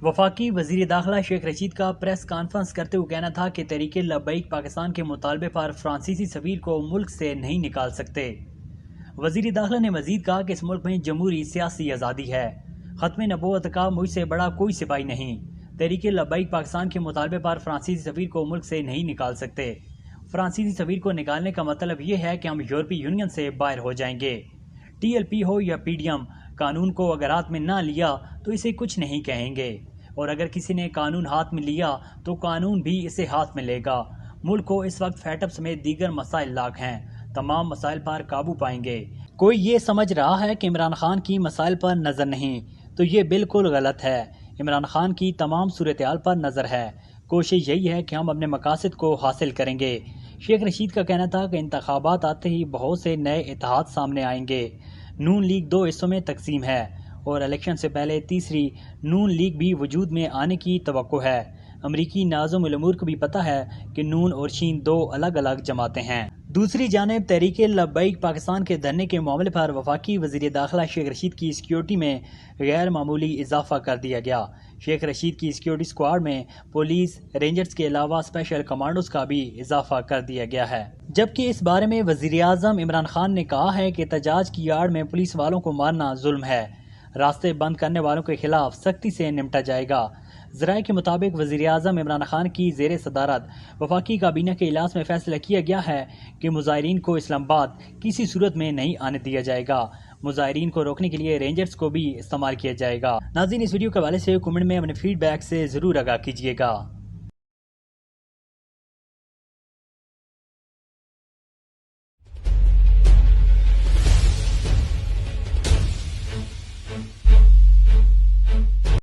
وفاقی وزیر داخلہ شیخ رشید کا پریس کانفرنس کرتے ہوئے کہنا تھا کہ تحریک لبیک پاکستان کے مطالبے پر فرانسیسی سفیر کو ملک سے نہیں نکال سکتے۔ وزیر داخلہ نے مزید کہا کہ اس ملک میں جمہوری سیاسی آزادی ہے، ختم نبوت کا مجھ سے بڑا کوئی سپاہی نہیں۔ تحریک لبیک پاکستان کے مطالبے پر فرانسیسی سفیر کو ملک سے نہیں نکال سکتے۔ فرانسیسی سفیر کو نکالنے کا مطلب یہ ہے کہ ہم یورپی یونین سے باہر ہو جائیں گے۔ ٹی ایل پی ہو یا پی ڈی ایم، قانون کو اگر ہاتھ میں نہ لیا تو اسے کچھ نہیں کہیں گے، اور اگر کسی نے قانون ہاتھ میں لیا تو قانون بھی اسے ہاتھ میں لے گا۔ ملک کو اس وقت فیٹ اپ سمیت دیگر مسائل لاحق ہیں، تمام مسائل پر قابو پائیں گے۔ کوئی یہ سمجھ رہا ہے کہ عمران خان کی مسائل پر نظر نہیں، تو یہ بالکل غلط ہے۔ عمران خان کی تمام صورتحال پر نظر ہے۔ کوشش یہی ہے کہ ہم اپنے مقاصد کو حاصل کریں گے۔ شیخ رشید کا کہنا تھا کہ انتخابات آتے ہی بہت سے نئے اتحاد سامنے آئیں گے۔ نون لیگ 2 حصوں میں تقسیم ہے اور الیکشن سے پہلے تیسری نون لیگ بھی وجود میں آنے کی توقع ہے۔ امریکی ناظم الامور کو بھی پتہ ہے کہ نون اور شین 2 الگ الگ جماعتیں ہیں۔ دوسری جانب تحریک لبیک پاکستان کے دھرنے کے معاملے پر وفاقی وزیر داخلہ شیخ رشید کی سیکیورٹی میں غیر معمولی اضافہ کر دیا گیا۔ شیخ رشید کی سیکیورٹی اسکواڈ میں پولیس رینجرز کے علاوہ اسپیشل کمانڈوز کا بھی اضافہ کر دیا گیا ہے، جبکہ اس بارے میں وزیر اعظم عمران خان نے کہا ہے کہ احتجاج کی آڑ میں پولیس والوں کو مارنا ظلم ہے، راستے بند کرنے والوں کے خلاف سختی سے نمٹا جائے گا۔ ذرائع کے مطابق وزیر اعظم عمران خان کی زیر صدارت وفاقی کابینہ کے اجلاس میں فیصلہ کیا گیا ہے کہ مظاہرین کو اسلام آباد کسی صورت میں نہیں آنے دیا جائے گا۔ مظاہرین کو روکنے کے لیے رینجرز کو بھی استعمال کیا جائے گا۔ ناظرین، اس ویڈیو کے حوالے سے کمنٹ میں اپنے فیڈ بیک سے ضرور آگاہ کیجیے گا۔